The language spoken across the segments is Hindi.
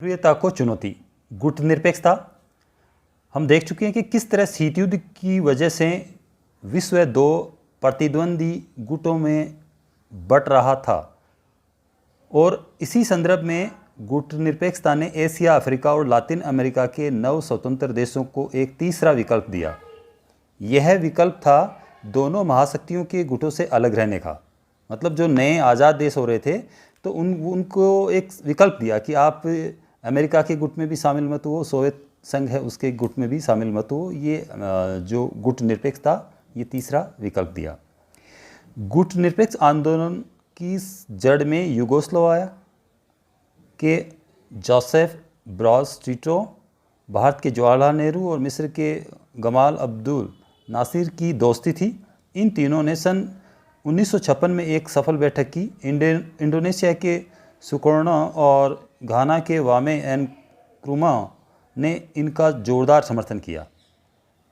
प्रियता को चुनौती, गुटनिरपेक्षता। हम देख चुके हैं कि किस तरह शीत युद्ध की वजह से विश्व दो प्रतिद्वंदी गुटों में बंट रहा था और इसी संदर्भ में गुटनिरपेक्षता ने एशिया, अफ्रीका और लातिन अमेरिका के नव स्वतंत्र देशों को एक तीसरा विकल्प दिया। यह विकल्प था दोनों महाशक्तियों के गुटों से अलग रहने का। मतलब जो नए आज़ाद देश हो रहे थे तो उनको एक विकल्प दिया कि आप अमेरिका के गुट में भी शामिल मत हो, सोवियत संघ है उसके गुट में भी शामिल मत हो। ये जो गुट निरपेक्ष था ये तीसरा विकल्प दिया। गुट निरपेक्ष आंदोलन की जड़ में यूगोस्लाविया के जोसेफ ब्रॉज टिटो, भारत के जवाहरलाल नेहरू और मिस्र के गमाल अब्दुल नासिर की दोस्ती थी। इन तीनों ने सन 1956 में एक सफल बैठक की। इंडोनेशिया के सुकर्णो और घाना के वामे एन क्रुमा ने इनका जोरदार समर्थन किया।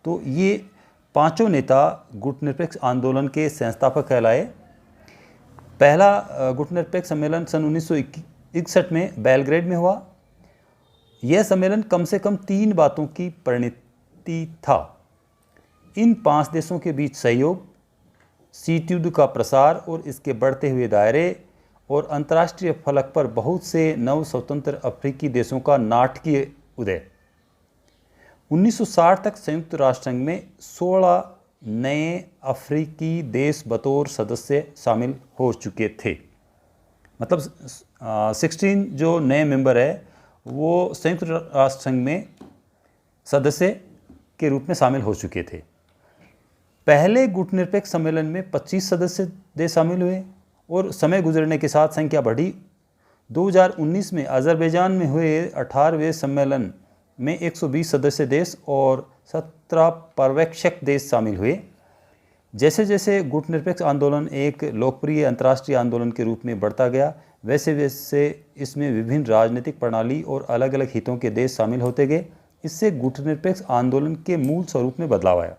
तो ये पांचों नेता गुटनिरपेक्ष आंदोलन के संस्थापक कहलाए। पहला गुटनिरपेक्ष सम्मेलन सन 1961 में बेलग्रेड में हुआ। यह सम्मेलन कम से कम 3 बातों की परिणति था। इन 5 देशों के बीच सहयोग, शीत युद्ध का प्रसार और इसके बढ़ते हुए दायरे और अंतर्राष्ट्रीय फलक पर बहुत से नव स्वतंत्र अफ्रीकी देशों का नाटकीय उदय। 1960 तक संयुक्त राष्ट्र संघ में 16 नए अफ्रीकी देश बतौर सदस्य शामिल हो चुके थे। मतलब 16 जो नए मेंबर है वो संयुक्त राष्ट्र संघ में सदस्य के रूप में शामिल हो चुके थे। पहले गुटनिरपेक्ष सम्मेलन में 25 सदस्य देश शामिल हुए और समय गुजरने के साथ संख्या बढ़ी। 2019 में अज़रबैजान में हुए 18वें सम्मेलन में 120 सदस्य देश और 17 पर्यवेक्षक देश शामिल हुए। जैसे जैसे गुटनिरपेक्ष आंदोलन एक लोकप्रिय अंतर्राष्ट्रीय आंदोलन के रूप में बढ़ता गया, वैसे वैसे इसमें विभिन्न राजनीतिक प्रणाली और अलग अलग हितों के देश शामिल होते गए। इससे गुटनिरपेक्ष आंदोलन के मूल स्वरूप में बदलाव आया।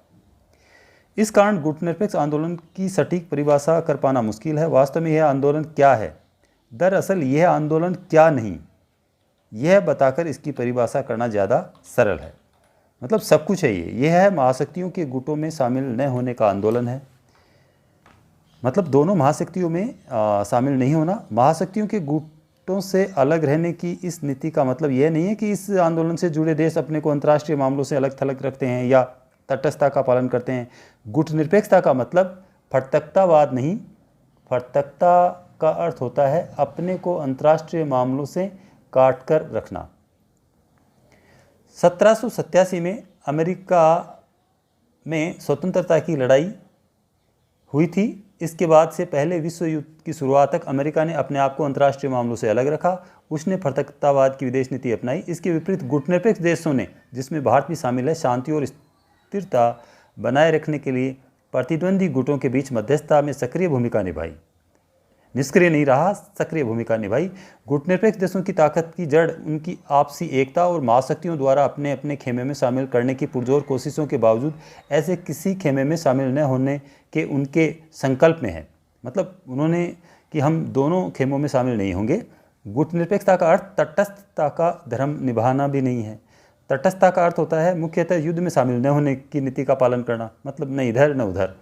इस कारण गुटनिरपेक्ष आंदोलन की सटीक परिभाषा कर पाना मुश्किल है। वास्तव में यह आंदोलन क्या है? दरअसल यह आंदोलन क्या नहीं, यह बताकर इसकी परिभाषा करना ज़्यादा सरल है। मतलब सब कुछ है यह है महाशक्तियों के गुटों में शामिल न होने का आंदोलन है। मतलब दोनों महाशक्तियों में शामिल नहीं होना। महाशक्तियों के गुटों से अलग रहने की इस नीति का मतलब यह नहीं है कि इस आंदोलन से जुड़े देश अपने को अंतर्राष्ट्रीय मामलों से अलग थलग रखते हैं या तटस्थता का पालन करते हैं। गुटनिरपेक्षता का मतलब फटकतावाद नहीं। फटकता का अर्थ होता है अपने को अंतर्राष्ट्रीय मामलों से काट कर रखना। 1787 में अमेरिका में स्वतंत्रता की लड़ाई हुई थी। इसके बाद से पहले विश्व युद्ध की शुरुआत तक अमेरिका ने अपने आप को अंतर्राष्ट्रीय मामलों से अलग रखा। उसने फटकतावाद की विदेश नीति अपनाई। इसके विपरीत गुटनिरपेक्ष देशों ने, जिसमें भारत भी शामिल है, शांति और स्थिरता बनाए रखने के लिए प्रतिद्वंदी गुटों के बीच मध्यस्थता में सक्रिय भूमिका निभाई। निष्क्रिय नहीं रहा, सक्रिय भूमिका निभाई। गुटनिरपेक्ष देशों की ताकत की जड़ उनकी आपसी एकता और महाशक्तियों द्वारा अपने अपने खेमे में शामिल करने की पुरजोर कोशिशों के बावजूद ऐसे किसी खेमे में शामिल न होने के उनके संकल्प में है। मतलब उन्होंने कि हम दोनों खेमों में शामिल नहीं होंगे। गुटनिरपेक्षता का अर्थ तटस्थता का धर्म निभाना भी नहीं है। तटस्थता का अर्थ होता है मुख्यतः युद्ध में शामिल न होने की नीति का पालन करना। मतलब न इधर न उधर।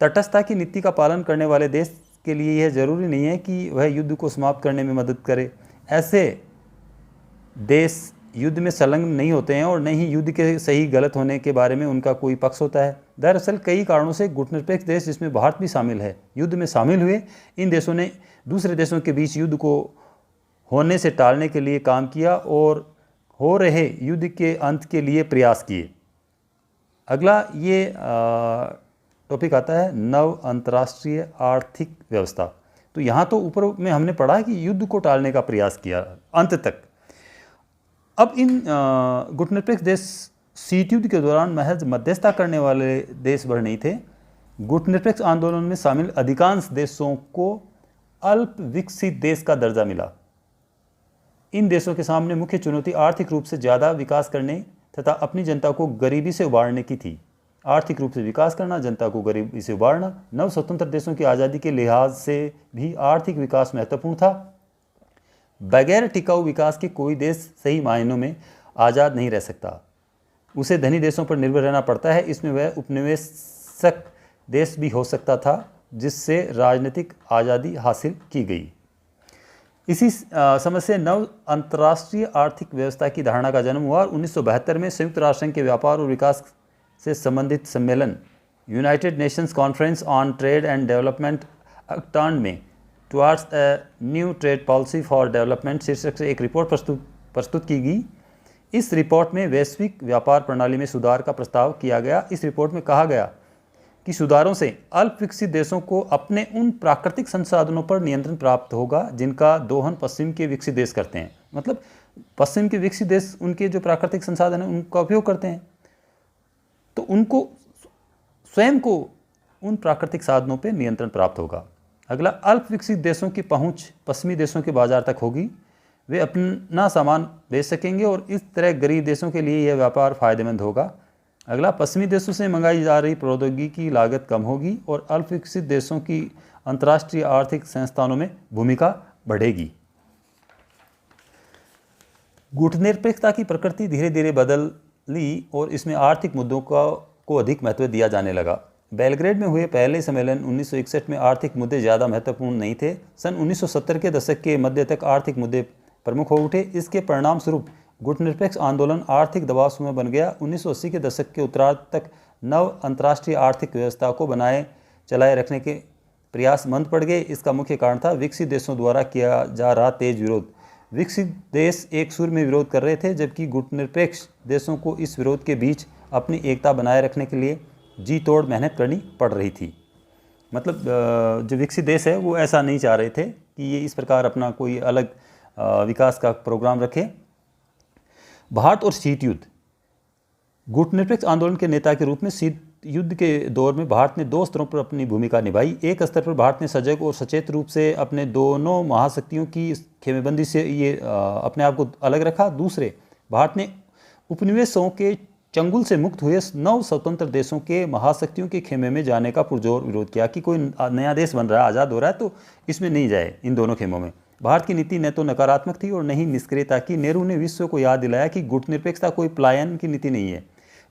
तटस्थता की नीति का पालन करने वाले देश के लिए यह जरूरी नहीं है कि वह युद्ध को समाप्त करने में मदद करे। ऐसे देश युद्ध में संलग्न नहीं होते हैं और न ही युद्ध के सही गलत होने के बारे में उनका कोई पक्ष होता है। दरअसल कई कारणों से गुटनिरपेक्ष देश, जिसमें भारत भी शामिल है, युद्ध में शामिल हुए। इन देशों ने दूसरे देशों के बीच युद्ध को होने से टालने के लिए काम किया और हो रहे युद्ध के अंत के लिए प्रयास किए। अगला ये टॉपिक आता है नव अंतर्राष्ट्रीय आर्थिक व्यवस्था। तो यहाँ तो ऊपर में हमने पढ़ा कि युद्ध को टालने का प्रयास किया अंत तक। अब इन गुटनिरपेक्ष देश शीत युद्ध के दौरान महज मध्यस्थता करने वाले देश भर नहीं थे। गुटनिरपेक्ष आंदोलन में शामिल अधिकांश देशों को अल्प विकसित देश का दर्जा मिला। इन देशों के सामने मुख्य चुनौती आर्थिक रूप से ज़्यादा विकास करने तथा अपनी जनता को गरीबी से उबारने की थी। आर्थिक रूप से विकास करना, जनता को गरीबी से उबारना। नव स्वतंत्र देशों की आज़ादी के लिहाज से भी आर्थिक विकास महत्वपूर्ण था। बगैर टिकाऊ विकास के कोई देश सही मायनों में आज़ाद नहीं रह सकता। उसे धनी देशों पर निर्भर रहना पड़ता है। इसमें वह उपनिवेशक देश भी हो सकता था जिससे राजनीतिक आज़ादी हासिल की गई। इसी समझ से नव अंतर्राष्ट्रीय आर्थिक व्यवस्था की धारणा का जन्म हुआ और 1972 में संयुक्त राष्ट्र संघ के व्यापार और विकास से संबंधित सम्मेलन United Nations conference on trade and development अक्टान में towards a new trade policy for development शीर्षक से एक रिपोर्ट प्रस्तुत की गई। इस रिपोर्ट में वैश्विक व्यापार प्रणाली में सुधार का प्रस्ताव किया गया। इस रिपोर्ट में कहा गया कि सुधारों से अल्प विकसित देशों को अपने उन प्राकृतिक संसाधनों पर नियंत्रण प्राप्त होगा जिनका दोहन पश्चिम के विकसित देश करते हैं। मतलब पश्चिम के विकसित देश उनके जो प्राकृतिक संसाधन हैं उनका उपयोग करते हैं, तो उनको स्वयं को उन प्राकृतिक साधनों पर नियंत्रण प्राप्त होगा। अगला, अल्प विकसित देशों की पहुंच पश्चिमी देशों के बाजार तक होगी। वे अपना सामान बेच सकेंगे और इस तरह गरीब देशों के लिए यह व्यापार फायदेमंद होगा। अगला, पश्चिमी देशों से मंगाई जा रही प्रौद्योगिकी की लागत कम होगी और अल्प विकसित देशों की अंतर्राष्ट्रीय आर्थिक संस्थानों में भूमिका बढ़ेगी। गुटनिरपेक्षता की प्रकृति धीरे धीरे बदली और इसमें आर्थिक मुद्दों को अधिक महत्व दिया जाने लगा। बेलग्रेड में हुए पहले सम्मेलन 1961 में आर्थिक मुद्दे ज़्यादा महत्वपूर्ण नहीं थे। सन 1970 के दशक के मध्य तक आर्थिक मुद्दे प्रमुख हो उठे। इसके परिणाम स्वरूप गुटनिरपेक्ष आंदोलन आर्थिक दबाव शून्य बन गया। 1980 के दशक के उत्तरार्ध तक नव अंतर्राष्ट्रीय आर्थिक व्यवस्था को चलाए रखने के प्रयास मंद पड़ गए। इसका मुख्य कारण था विकसित देशों द्वारा किया जा रहा तेज विरोध। विकसित देश एक सुर में विरोध कर रहे थे, जबकि गुटनिरपेक्ष देशों को इस विरोध के बीच अपनी एकता बनाए रखने के लिए जी तोड़ मेहनत करनी पड़ रही थी। मतलब जो विकसित देश है वो ऐसा नहीं चाह रहे थे कि ये इस प्रकार अपना कोई अलग विकास का प्रोग्राम रखे। भारत और शीत युद्ध। गुटनिरपेक्ष आंदोलन के नेता के रूप में शीत युद्ध के दौर में भारत ने दो स्तरों पर अपनी भूमिका निभाई। एक स्तर पर भारत ने सजग और सचेत रूप से अपने दोनों महाशक्तियों की खेमेबंदी से ये अपने आप को अलग रखा। दूसरे, भारत ने उपनिवेशों के चंगुल से मुक्त हुए नव स्वतंत्र देशों के महाशक्तियों के खेमे में जाने का पुरजोर विरोध किया कि कोई नया देश बन रहा है, आज़ाद हो रहा है, तो इसमें नहीं जाए इन दोनों खेमों में। भारत की नीति न तो नकारात्मक थी और न ही निष्क्रियता की। नेहरू ने विश्व को याद दिलाया कि गुटनिरपेक्षता कोई पलायन की नीति नहीं है।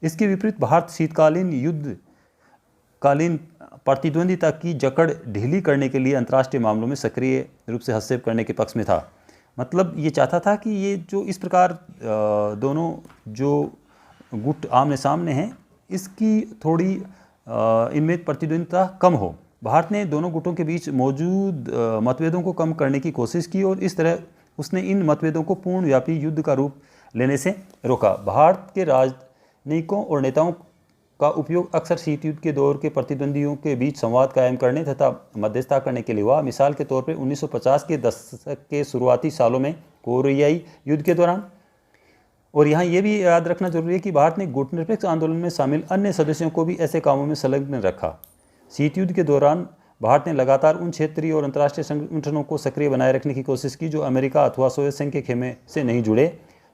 इसके विपरीत भारत शीतकालीन युद्धकालीन प्रतिद्वंदिता की जकड़ ढीली करने के लिए अंतर्राष्ट्रीय मामलों में सक्रिय रूप से हस्तक्षेप करने के पक्ष में था। मतलब ये चाहता था कि ये जो इस प्रकार दोनों जो गुट आमने सामने हैं, इसकी थोड़ी इनमें प्रतिद्वंदिता कम हो। भारत ने दोनों गुटों के बीच मौजूद मतभेदों को कम करने की कोशिश की और इस तरह उसने इन मतभेदों को पूर्णव्यापी युद्ध का रूप लेने से रोका। भारत के राजनयिकों और नेताओं का उपयोग अक्सर शीत युद्ध के दौर के प्रतिद्वंदियों के बीच संवाद कायम करने तथा मध्यस्थता करने के लिए हुआ। मिसाल के तौर पर 1950 के दशक के शुरुआती सालों में कोरियाई युद्ध के दौरान। और यहाँ ये भी याद रखना जरूरी है कि भारत ने गुटनिरपेक्ष आंदोलन में शामिल अन्य सदस्यों को भी ऐसे कामों में संलग्न रखा। शीत युद्ध के दौरान भारत ने लगातार उन क्षेत्रीय और अंतर्राष्ट्रीय संगठनों को सक्रिय बनाए रखने की कोशिश की जो अमेरिका अथवा सोवियत संघ के खेमे से नहीं जुड़े।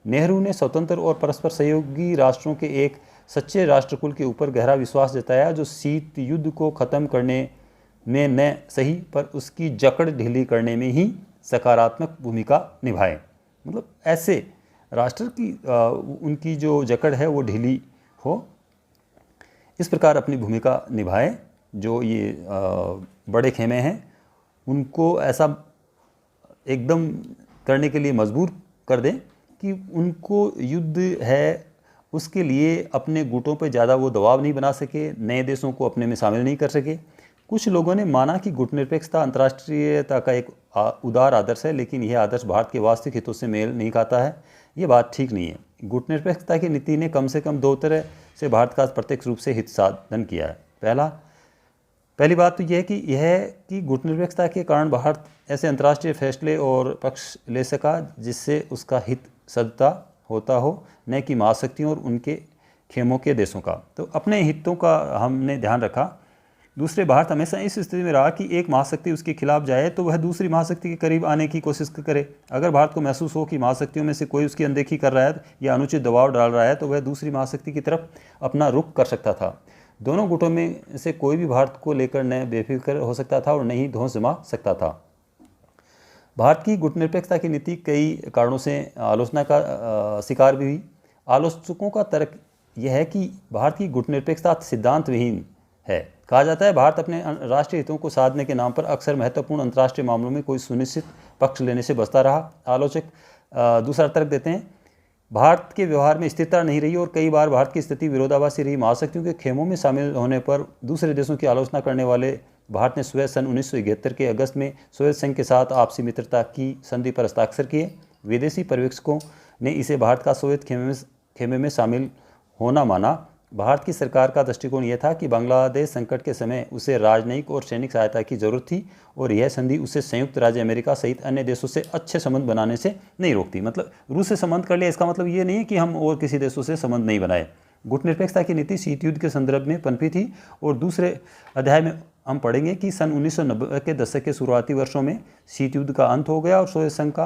नेहरू ने स्वतंत्र और परस्पर सहयोगी राष्ट्रों के एक सच्चे राष्ट्रकुल के ऊपर गहरा विश्वास जताया जो शीत युद्ध को ख़त्म करने में न सही पर उसकी जकड़ ढीली करने में ही सकारात्मक भूमिका निभाए। मतलब ऐसे राष्ट्र की उनकी जो जकड़ है वो ढीली हो, इस प्रकार अपनी भूमिका निभाए। जो ये बड़े खेमे हैं उनको ऐसा एकदम करने के लिए मजबूर कर दें कि उनको युद्ध है उसके लिए अपने गुटों पर ज़्यादा वो दबाव नहीं बना सके, नए देशों को अपने में शामिल नहीं कर सके। कुछ लोगों ने माना कि गुटनिरपेक्षता अंतर्राष्ट्रीयता का एक उदार आदर्श है, लेकिन यह आदर्श भारत के वास्तविक हितों से मेल नहीं खाता है। ये बात ठीक नहीं है। गुटनिरपेक्षता की नीति ने कम से कम दो तरह से भारत का प्रत्यक्ष रूप से हित साधन किया है। पहली बात तो यह कि गुटनिरपेक्षता के कारण भारत ऐसे अंतर्राष्ट्रीय फैसले और पक्ष ले सका जिससे उसका हित सदता होता हो, न कि महाशक्तियों और उनके खेमों के देशों का। तो अपने हितों का हमने ध्यान रखा। दूसरे, भारत हमेशा इस स्थिति में रहा कि एक महाशक्ति उसके खिलाफ जाए तो वह दूसरी महाशक्ति के करीब आने की कोशिश करे। अगर भारत को महसूस हो कि महाशक्तियों में से कोई उसकी अनदेखी कर रहा है या अनुचित दबाव डाल रहा है तो वह दूसरी महाशक्ति की तरफ अपना रुख कर सकता था। दोनों गुटों में से कोई भी भारत को लेकर न बेफिक्र हो सकता था और न ही धौंस जमा सकता था। भारत की गुटनिरपेक्षता की नीति कई कारणों से आलोचना का शिकार भी हुई। आलोचकों का तर्क यह है कि भारत की गुटनिरपेक्षता सिद्धांत विहीन है। कहा जाता है भारत अपने राष्ट्रीय हितों को साधने के नाम पर अक्सर महत्वपूर्ण अंतर्राष्ट्रीय मामलों में कोई सुनिश्चित पक्ष लेने से बचता रहा। आलोचक दूसरा तर्क देते हैं, भारत के व्यवहार में स्थिरता नहीं रही और कई बार भारत की स्थिति विरोधाभासी रही। महाशक्तियों के खेमों में शामिल होने पर दूसरे देशों की आलोचना करने वाले भारत ने स्वयं सन 1971 के अगस्त में सोवियत संघ के साथ आपसी मित्रता की संधि पर हस्ताक्षर किए। विदेशी पर्यवेक्षकों ने इसे भारत का सोवियत खेमे में शामिल होना माना। भारत की सरकार का दृष्टिकोण यह था कि बांग्लादेश संकट के समय उसे राजनयिक और सैनिक सहायता की जरूरत थी और यह संधि उसे संयुक्त राज्य अमेरिका सहित अन्य देशों से अच्छे संबंध बनाने से नहीं रोकती। मतलब रूस से संबंध कर लिया, इसका मतलब ये नहीं है कि हम और किसी देशों से संबंध नहीं बनाए। गुटनिरपेक्षता की नीति शीत युद्ध के संदर्भ में पनपी थी और दूसरे अध्याय में हम पढ़ेंगे कि सन 1990 के दशक के शुरुआती वर्षों में शीत युद्ध का अंत हो गया और सोवियत संघ का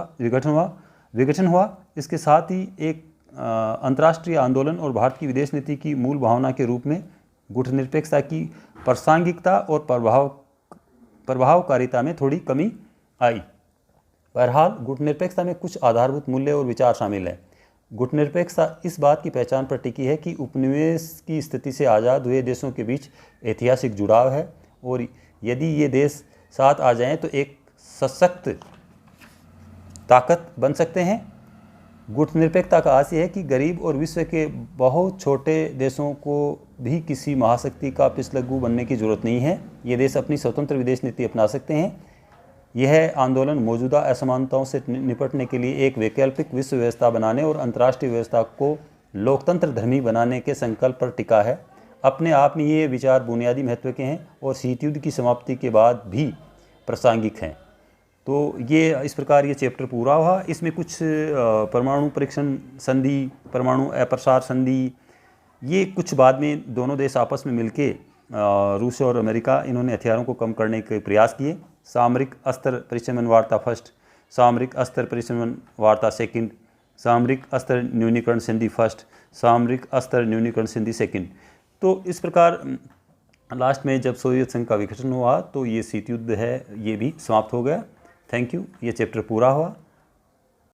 विघटन हुआ। इसके साथ ही एक अंतर्राष्ट्रीय आंदोलन और भारत की विदेश नीति की मूल भावना के रूप में गुटनिरपेक्षता की प्रासंगिकता और प्रभावकारिता में थोड़ी कमी आई। बहरहाल गुटनिरपेक्षता में कुछ आधारभूत मूल्य और विचार शामिल हैं। गुटनिरपेक्षता इस बात की पहचान पर टिकी है कि उपनिवेश की स्थिति से आज़ाद हुए देशों के बीच ऐतिहासिक जुड़ाव है और यदि ये देश साथ आ जाएं तो एक सशक्त ताकत बन सकते हैं। गुटनिरपेक्षता का आशय है कि गरीब और विश्व के बहुत छोटे देशों को भी किसी महाशक्ति का पिछलग्गू बनने की जरूरत नहीं है। ये देश अपनी स्वतंत्र विदेश नीति अपना सकते हैं। यह आंदोलन मौजूदा असमानताओं से निपटने के लिए एक वैकल्पिक विश्व व्यवस्था बनाने और अंतर्राष्ट्रीय व्यवस्था को लोकतंत्र धर्मी बनाने के संकल्प पर टिका है। अपने आप में ये विचार बुनियादी महत्व के हैं और शीत युद्ध की समाप्ति के बाद भी प्रासंगिक हैं। तो ये इस प्रकार ये चैप्टर पूरा हुआ। इसमें कुछ परमाणु परीक्षण संधि, परमाणु अप्रसार संधि, ये कुछ बाद में दोनों देश आपस में मिलके रूस और अमेरिका इन्होंने हथियारों को कम करने के प्रयास किए। सामरिक अस्त्र परिशमन वार्ता फर्स्ट, सामरिक अस्त्र परिशमन वार्ता सेकंड, सामरिक अस्त्र न्यूनीकरण संधि फर्स्ट, सामरिक अस्त्र न्यूनीकरण संधि सेकंड। तो इस प्रकार लास्ट में जब सोवियत संघ का विघटन हुआ तो ये शीत युद्ध है ये भी समाप्त हो गया। Thank you. ये चैप्टर पूरा हुआ।